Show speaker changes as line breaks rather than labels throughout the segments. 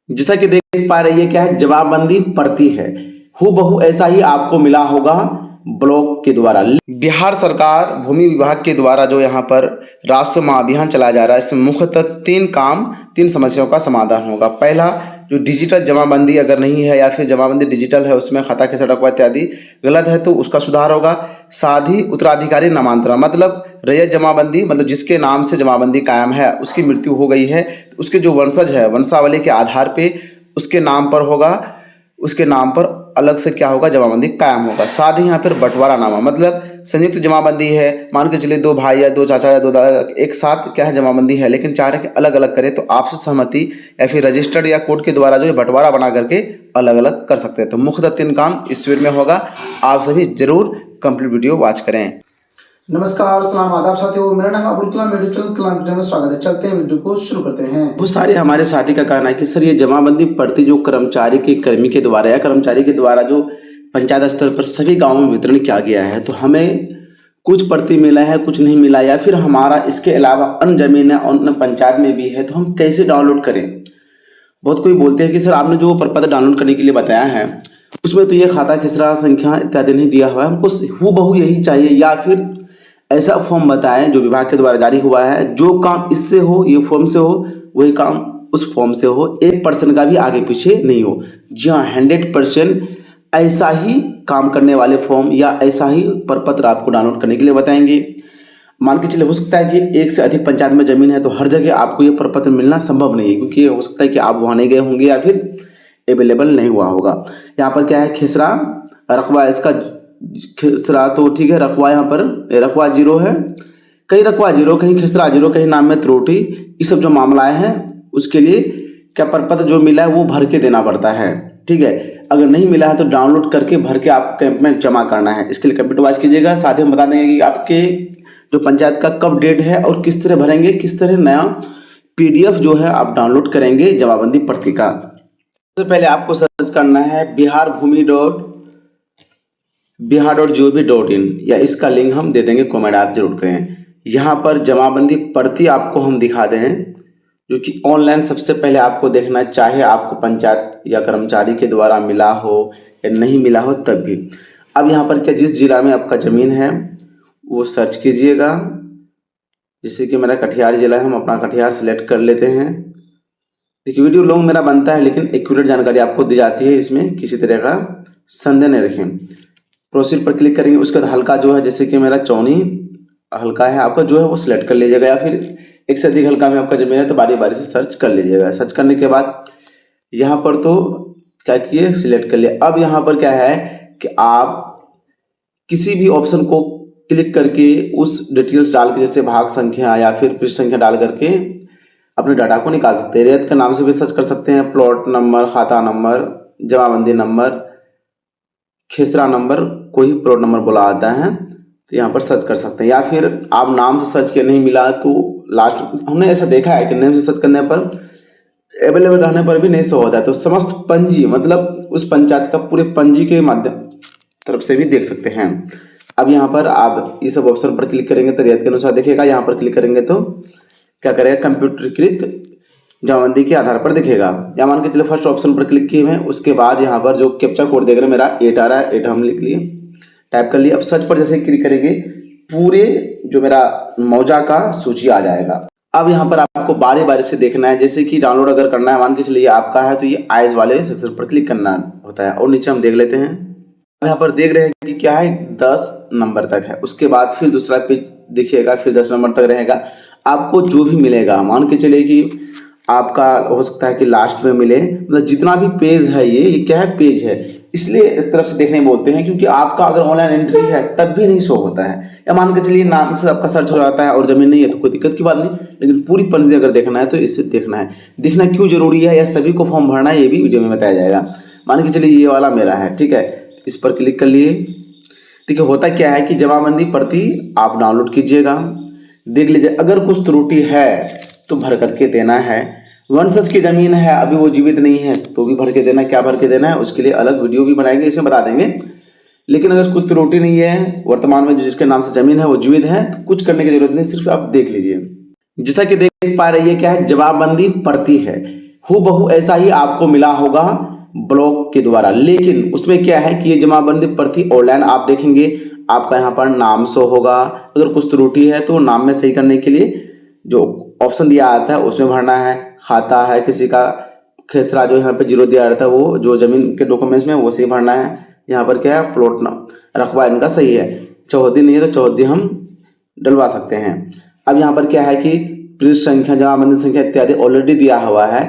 जैसा कि देख पा रही है क्या है, जवाबबंदी पड़ती है। हूबहू ऐसा ही आपको मिला होगा ब्लॉक के द्वारा। बिहार सरकार भूमि विभाग के द्वारा जो यहाँ पर राष्ट्रीय महाअभियान चलाया जा रहा है, इसमें मुख्यतः तीन समस्याओं का समाधान होगा। पहला, जो डिजिटल जमाबंदी अगर नहीं है या फिर जमाबंदी डिजिटल है, उसमें खाता कैसे रखवा इत्यादि गलत है तो उसका सुधार होगा। साथ ही उत्तराधिकारी नामांतरण, मतलब रैयत जमाबंदी, मतलब जिसके नाम से जमाबंदी कायम है उसकी मृत्यु हो गई है, उसके जो वंशज है वंशावली के आधार पे उसके नाम पर होगा, उसके नाम पर अलग से क्या होगा, जमाबंदी कायम होगा। साथ ही यहाँ पर बंटवारानामा, मतलब संयुक्त जमाबंदी है, मान के चलिए दो भाई या दो चाचा या दो दादा एक साथ क्या है जमाबंदी है, लेकिन चाह रहे कि अलग अलग करें, तो आपसी सहमति या फिर रजिस्टर्ड या कोर्ट के द्वारा जो है बंटवारा बना करके अलग अलग कर सकते हैं। तो मुख्यतः 3 काम इस वीडियो में होगा। आप सभी जरूर कंप्लीट वीडियो वॉच करें।
नमस्कार, सलाम, आदाब साथियों, मेरा नाम अब्दुल कलाम, मेरे चैनल कलाम वीडियो में स्वागत है। चलते हैं वीडियो को शुरू करते हैं।
बहुत सारे हमारे साथी का कहना है कि सर ये जमाबंदी पड़ती जो कर्मी के द्वारा या कर्मचारी के द्वारा जो पंचायत स्तर पर सभी गांवों में वितरण किया गया है, तो हमें कुछ प्रति मिला है कुछ नहीं मिला, या फिर हमारा इसके अलावा अन्य जमीन है अन्य पंचायत में भी है, तो हम कैसे डाउनलोड करें। बहुत कोई बोलते हैं कि सर आपने जो प्रपत्र डाउनलोड करने के लिए बताया है उसमें तो ये खाता खसरा संख्या इत्यादि नहीं दिया हुआ है, हमको हूबहू यही चाहिए, या फिर ऐसा फॉर्म बताएं जो विभाग के द्वारा जारी हुआ है, जो काम इससे हो, ये फॉर्म से हो, वही काम उस फॉर्म से हो, 1% का भी आगे पीछे नहीं हो। जी हाँ, 100% ऐसा ही काम करने वाले फॉर्म या ऐसा ही प्रपत्र आपको डाउनलोड करने के लिए बताएंगे। मान के चलिए हो सकता है कि एक से अधिक पंचायत में जमीन है, तो हर जगह आपको ये प्रपत्र मिलना संभव नहीं है, क्योंकि हो सकता है कि आप वहाँ नहीं गए होंगे या फिर अवेलेबल नहीं हुआ होगा। यहाँ पर क्या है, खसरा रकबा, इसका खसरा तो ठीक है, रकबा यहाँ पर रकबा 0 है, कहीं रकबा 0, कहीं खसरा 0, कहीं नाम में त्रुटि, ये सब जो मामलाएं हैं उसके लिए क्या प्रपत्र जो मिला है वो भर के देना पड़ता है। ठीक है, अगर नहीं मिला है तो डाउनलोड करके भर के आप कैंप में जमा करना है। इसके लिए कंप्यूटर वॉच कीजिएगा। साथ ही हम बता देंगे कि आपके जो पंचायत का कब डेट है और किस तरह भरेंगे, किस तरह नया PDF जो है आप डाउनलोड करेंगे जमाबंदी प्रति का। सबसे पहले आपको सर्च करना है bihar.gov.in, या इसका लिंक हम दे देंगे, कमेंट आप जरूर करें। यहाँ पर जमाबंदी प्रति आपको हम दिखा दें, जो कि ऑनलाइन सबसे पहले आपको देखना है, चाहे आपको पंचायत या कर्मचारी के द्वारा मिला हो या नहीं मिला हो तब भी। अब यहाँ पर क्या, जिस जिला में आपका ज़मीन है वो सर्च कीजिएगा। जैसे कि मेरा कटिहार जिला है, हम अपना कटिहार सेलेक्ट कर लेते हैं। देखिए वीडियो लॉन्ग मेरा बनता है, लेकिन एक्यूरेट जानकारी आपको दी जाती है, इसमें किसी तरह का संदेह नहीं रखें। प्रोसीड पर क्लिक करेंगे, उसके बाद हल्का जो है, जैसे कि मेरा चौनी हल्का है, आपका जो है वो सिलेक्ट कर लीजिएगा, या फिर एक से अधिक हल्का में आपका जमीन है तो बारी बारी से सर्च कर लीजिएगा। सर्च करने के बाद यहाँ पर तो क्या किए, सिलेक्ट कर लिया। अब यहाँ पर क्या है कि आप किसी भी ऑप्शन को क्लिक करके उस डिटेल्स डाल के, जैसे भाग संख्या या फिर पृष्ठ संख्या डाल करके अपने डाटा को निकाल सकते हैं। रैयत के नाम से भी सर्च कर सकते हैं, प्लॉट नंबर, खाता नंबर, जमाबंदी नंबर, खसरा नंबर, कोई प्लॉट नंबर बोला आता है तो यहाँ पर सर्च कर सकते हैं। या फिर आप नाम से सर्च किए नहीं मिला तो लास्ट हमने ऐसा देखा है कि नेम से सर्च करने पर अवेलेबल रहने पर भी नहीं शो होता है, तो समस्त पंजी, मतलब उस पंचायत का पूरे पंजी के माध्यम तरफ से भी देख सकते हैं। अब यहाँ पर आप इस सब ऑप्शन पर क्लिक करेंगे तो रैयत के अनुसार दिखेगा। यहाँ पर क्लिक करेंगे तो क्या करेगा, कंप्यूटरीकृत जमाबंदी के आधार पर दिखेगा। या मान के चलिए फर्स्ट ऑप्शन पर क्लिक किए हैं, उसके बाद यहाँ पर जो कैप्चा कोड देख रहे हैं, मेरा 8 आ रहा है, 8 हम लिख लिए, टाइप कर लिए। अब सर्च पर जैसे क्लिक करेंगे पूरे जो मेरा मौजा का सूची आ जाएगा। अब यहाँ पर आपको बारी बारी से देखना है, जैसे कि डाउनलोड अगर करना है, मान के चलिए आपका है तो ये आइज वाले सेक्शन पर क्लिक करना होता है, और नीचे हम देख लेते हैं। यहाँ पर देख रहे हैं कि क्या है, 10 नंबर तक है, उसके बाद फिर दूसरा पेज दिखेगा, फिर 10 नंबर तक रहेगा। आपको जो भी मिलेगा, मान के चलिए कि आपका हो सकता है कि लास्ट में मिले, मतलब जितना भी पेज है ये क्या है, पेज है, इसलिए एक तरफ से देखने बोलते हैं, क्योंकि आपका अगर ऑनलाइन एंट्री है तब भी नहीं शो होता है। या मान के चलिए नाम से आपका सर्च हो जाता है और जमीन नहीं है तो कोई दिक्कत की बात नहीं, लेकिन पूरी पंजी अगर देखना है तो इससे देखना है। देखना क्यों जरूरी है या सभी को फॉर्म भरना है, ये भी वीडियो में बताया जाएगा। मान के चलिए ये वाला मेरा है, ठीक है, इस पर क्लिक कर लिए। देखिए होता क्या है कि जमाबंदी प्रति आप डाउनलोड कीजिएगा, देख लीजिए, अगर कुछ त्रुटि है तो भर करके देना है। वंशज की जमीन है, अभी वो जीवित नहीं है तो भी भर के देना है। क्या भर के देना है उसके लिए अलग वीडियो भी बनाएंगे, इसमें बता देंगे। लेकिन अगर कुछ त्रुटि नहीं है, वर्तमान में जिसके नाम से जमीन है वो जीवित है, तो कुछ करने की जरूरत नहीं, सिर्फ आप देख लीजिए। जैसा कि देख पा रही है क्या है, जवाबबंदी पड़ती है, हूबहू ऐसा ही आपको मिला होगा ब्लॉक के द्वारा। लेकिन उसमें क्या है कि ये जमाबंदी पर्ची ऑनलाइन आप देखेंगे, आपका यहाँ पर नाम शो होगा। अगर कुछ त्रुटि है तो नाम में सही करने के लिए जो ऑप्शन दिया आता है उसमें भरना है। खाता है किसी का खेसरा, जो यहाँ पे 0 दिया रहता है वो जो जमीन के डॉक्यूमेंट्स में वो सही भरना है। यहाँ पर क्या है, प्लॉट रकबा इनका सही है, चौहद्दी नहीं है तो चौहद्दी हम डलवा सकते हैं। अब यहाँ पर क्या है कि पृष्ठ संख्या, जमाबंदी संख्या इत्यादि ऑलरेडी दिया हुआ है।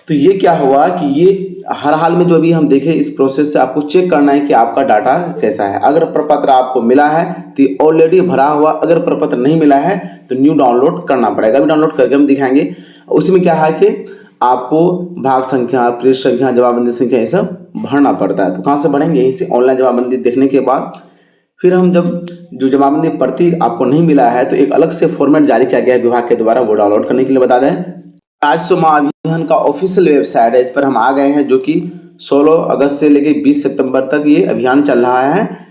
तो ये क्या हुआ कि ये हर हाल में जो भी हम देखें इस प्रोसेस से आपको चेक करना है कि आपका डाटा कैसा है। अगर प्रपत्र आपको मिला है तो ऑलरेडी भरा हुआ, अगर प्रपत्र नहीं मिला है तो न्यू डाउनलोड करना पड़ेगा। अभी डाउनलोड करके हम दिखाएंगे। उसमें क्या है कि आपको भाग संख्या, पृष्ठ संख्या, जमाबंदी संख्या ये सब भरना पड़ता है। तो कहाँ से भरेंगे? यहीं से ऑनलाइन जमाबंदी देखने के बाद फिर हम जब जो जमाबंदी पर्ची आपको नहीं मिला है तो एक अलग से फॉर्मेट जारी किया गया है विभाग के द्वारा, वो डाउनलोड करने के लिए बता दें। राजस्व महाअभियान का ऑफिशियल वेबसाइट है, इस पर हम आ गए हैं, जो कि 16 अगस्त से लेकर 20 सितंबर तक ये अभियान चल रहा है।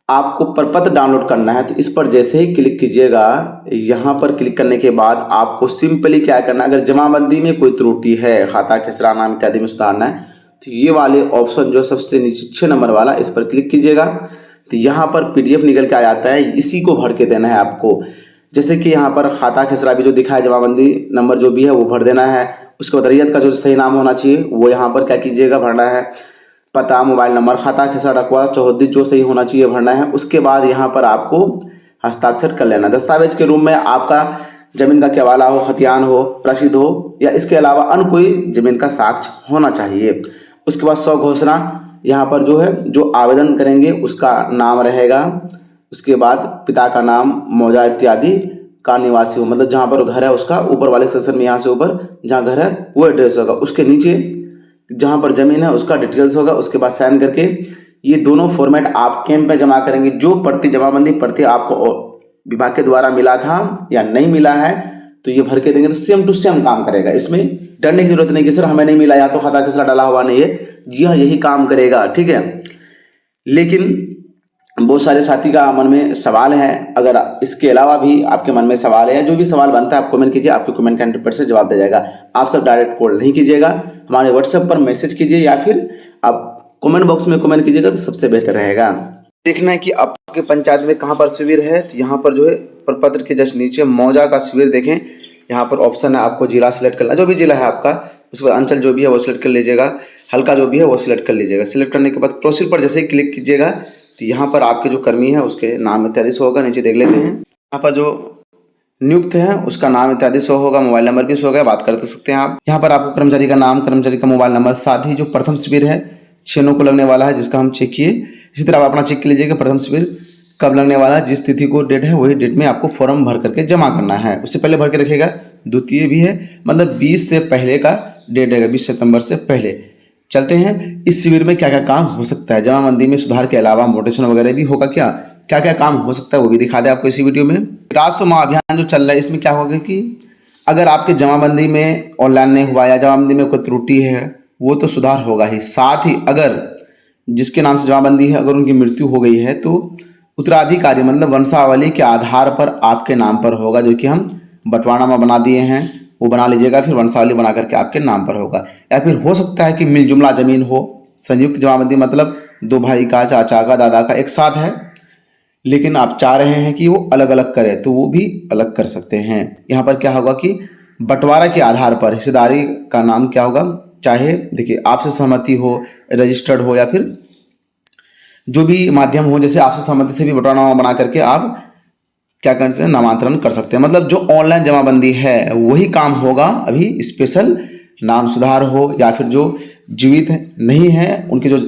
आपको प्रपत्र डाउनलोड करना है तो इस पर जैसे ही क्लिक कीजिएगा, यहाँ पर क्लिक करने के बाद आपको सिंपली क्या करना है, अगर जमाबंदी में कोई त्रुटि है, खाता खेसरा नाम इत्यादि में सुधारना है तो ये वाले ऑप्शन जो सबसे नीचे 6 नंबर वाला, इस पर क्लिक कीजिएगा तो यहाँ पर PDF निकल के आ जाता है। इसी को भर के देना है आपको। जैसे कि यहाँ पर खाता खेसरा भी जो दिखा है, जमाबंदी नंबर जो भी है वो भर देना है। उसके बाद रैयत का जो सही नाम होना चाहिए वो यहाँ पर क्या कीजिएगा, भरना है। पता, मोबाइल नंबर, खाता खेसरा रकबा, चौहद्दी जो सही होना चाहिए भरना है। उसके बाद यहाँ पर आपको हस्ताक्षर कर लेना। दस्तावेज के रूप में आपका जमीन का केवाला हो, खतियान हो, रसीद हो या इसके अलावा अन्य कोई जमीन का साक्ष्य होना चाहिए। उसके बाद स्व घोषणा, यहाँ पर जो है जो आवेदन करेंगे उसका नाम रहेगा। उसके बाद पिता का नाम, मौजा इत्यादि का निवासी हो, मतलब जहाँ पर घर है उसका ऊपर वाले सेक्शन में यहाँ से ऊपर जहाँ घर है वो एड्रेस होगा। उसके नीचे जहाँ पर जमीन है उसका डिटेल्स होगा। उसके बाद साइन करके ये दोनों फॉर्मेट आप कैंप पे जमा करेंगे। जो पर्ची जमाबंदी पर्ची आपको विभाग के द्वारा मिला था या नहीं मिला है तो ये भर के देंगे तो सेम टू सेम काम करेगा। इसमें डरने की जरूरत नहीं कि सर हमें नहीं मिला या तो खाता खेसरा डाला हुआ नहीं है। जी हाँ, यही काम करेगा, ठीक है। लेकिन बहुत सारे साथी का मन में सवाल है, अगर इसके अलावा भी आपके मन में सवाल है या जो भी सवाल बनता है आप कमेंट कीजिए, आपके कमेंट का 100% जवाब दिया जाएगा। आप सब डायरेक्ट कॉल नहीं कीजिएगा, हमारे व्हाट्सएप पर मैसेज कीजिए या फिर आप कमेंट बॉक्स में कमेंट कीजिएगा तो सबसे बेहतर रहेगा। देखना है कि आपके पंचायत में कहाँ पर शिविर है, तो यहाँ पर जो है प्रपत्र के जस्ट नीचे मौजा का शिविर देखें। यहाँ पर ऑप्शन है, आपको जिला सिलेक्ट करना, जो भी जिला है आपका, उसके बाद अंचल जो भी है वो सिलेक्ट कर लीजिएगा, हल्का जो भी है वो सिलेक्ट कर लीजिएगा। सिलेक्ट करने के बाद प्रोसीड पर जैसे ही क्लिक कीजिएगा तो यहाँ पर आपके जो कर्मी है उसके नाम इत्यादि शो होगा। नीचे देख लेते हैं, यहाँ पर जो नियुक्त है उसका नाम इत्यादि शो होगा, मोबाइल नंबर भी शो होगा, बात कर सकते हैं आप। यहाँ पर आपको कर्मचारी का नाम, कर्मचारी का मोबाइल नंबर, साथ ही जो प्रथम शिविर है 6 9 को लगने वाला है जिसका हम चेक किए, इसी तरह आप अपना चेक कर लीजिएगा प्रथम शिविर कब लगने वाला है। जिस तिथि को डेट है वही डेट में आपको फॉर्म भर करके जमा करना है। उससे पहले भर के रखिएगा। द्वितीय भी है, मतलब 20 से पहले का डेट रहेगा, 20 सितंबर से पहले। चलते हैं, इस शिविर में क्या क्या काम हो सकता है। जमाबंदी में सुधार के अलावा मोटेशन वगैरह भी होगा, क्या क्या क्या काम हो सकता है वो भी दिखा दे आपको इसी वीडियो में। राजस्व महाअभियान जो चल रहा है इसमें क्या होगा कि अगर आपके जमाबंदी में ऑनलाइन नहीं हुआ या जमाबंदी में कोई त्रुटि है वो तो सुधार होगा ही, साथ ही अगर जिसके नाम से जमाबंदी है अगर उनकी मृत्यु हो गई है तो उत्तराधिकारी मतलब वंशावली के आधार पर आपके नाम पर होगा, जो कि हम बंटवारानामा बना दिए हैं वो बना लीजिएगा, फिर वंशावली बना करके आपके नाम पर होगा। या फिर हो सकता है कि मिल जुमला जमीन हो, संयुक्त जमाबंदी मतलब 2 भाई का, चाचा का, दादा का एक साथ है, लेकिन आप चाह रहे हैं कि वो अलग अलग करें तो वो भी अलग कर सकते हैं। यहाँ पर क्या होगा कि बंटवारा के आधार पर हिस्सेदारी का नाम क्या होगा, चाहे देखिए आपसे सहमति हो, रजिस्टर्ड हो या फिर जो भी माध्यम हो, जैसे आपसे सहमति से भी बंटवारानामा बना करके आप क्या कर सकते हैं, नामांतरण कर सकते हैं। मतलब जो ऑनलाइन जमाबंदी है वही काम होगा। अभी स्पेशल नाम सुधार हो या फिर जो जीवित नहीं है उनके जो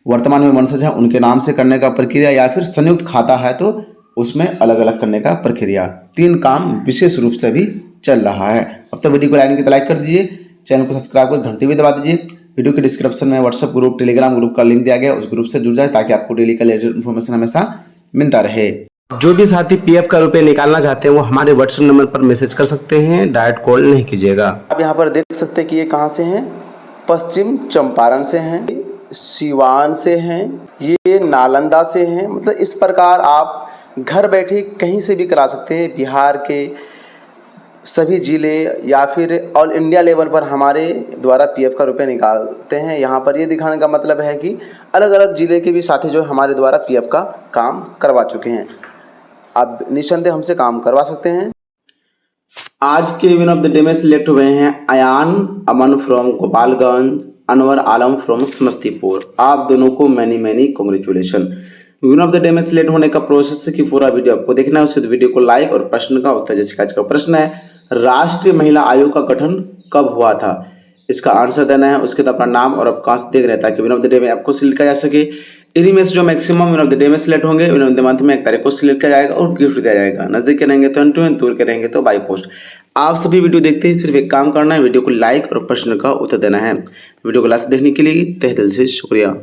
वर्तमान में वंशज है उनके नाम से करने का प्रक्रिया, या फिर संयुक्त खाता है तो उसमें अलग अलग करने का प्रक्रिया, 3 काम विशेष रूप से भी चल रहा है। अब तक वीडियो को लाइक कर दीजिए, चैनल को सब्सक्राइब कर घंटी भी दबा दीजिए। वीडियो के डिस्क्रिप्शन में व्हाट्सएप ग्रुप, टेलीग्राम ग्रुप का लिंक दिया गया, उस ग्रुप से जुड़ जाए ताकि आपको डेली का लेटेस्ट इन्फॉर्मेशन हमेशा मिलता रहे। जो भी साथी PF का रुपये निकालना चाहते हैं वो हमारे व्हाट्सएप नंबर पर मैसेज कर सकते हैं, डायरेक्ट कॉल नहीं कीजिएगा। आप यहाँ पर देख सकते हैं कि ये कहाँ से हैं, पश्चिम चंपारण से हैं, सिवान से हैं, ये नालंदा से हैं। मतलब इस प्रकार आप घर बैठे कहीं से भी करा सकते हैं। बिहार के, सभी जिले या फिर ऑल इंडिया लेवल पर हमारे द्वारा पीएफ का रुपये निकालते हैं। यहाँ पर ये दिखाने का मतलब है कि अलग अलग जिले के भी साथी जो हमारे द्वारा पीएफ का काम करवा चुके हैं, आप निस्संदेह हमसे काम करवा सकते हैं। आज के विन ऑफ द डे में सिलेक्ट हुए हैं अयान अमन फ्रॉम गोपालगंज, अनवर आलम फ्रॉम समस्तीपुर। आप दोनों को many congratulation. Win of the day में सिलेक्ट होने का प्रोसेस की पूरा वीडियो आपको देखना है, उसके वीडियो को लाइक और प्रश्न का उत्तर। जैसे आज का प्रश्न है, राष्ट्रीय महिला आयोग का गठन कब हुआ था? इसका आंसर देना है, उसके बाद अपना नाम और आप कहाँ से देख रहे हैं ताकि विन ऑफ द डे में आपको सिलेक्ट किया जा सके। इन्हीं में से जो maximum win of the day में सिलेक्ट होंगे, विन ऑफ द मंथ में 1 तारीख को सिलेक्ट किया जाएगा और गिफ्ट दिया जाएगा। नजदीक के रहेंगे तो एंड दूर के रहेंगे तो बाई पोस्ट। आप सभी वीडियो देखते ही सिर्फ एक काम करना है, वीडियो को लाइक और प्रश्न का उत्तर देना है। वीडियो को लास्ट देखने के लिए तहे दिल से शुक्रिया।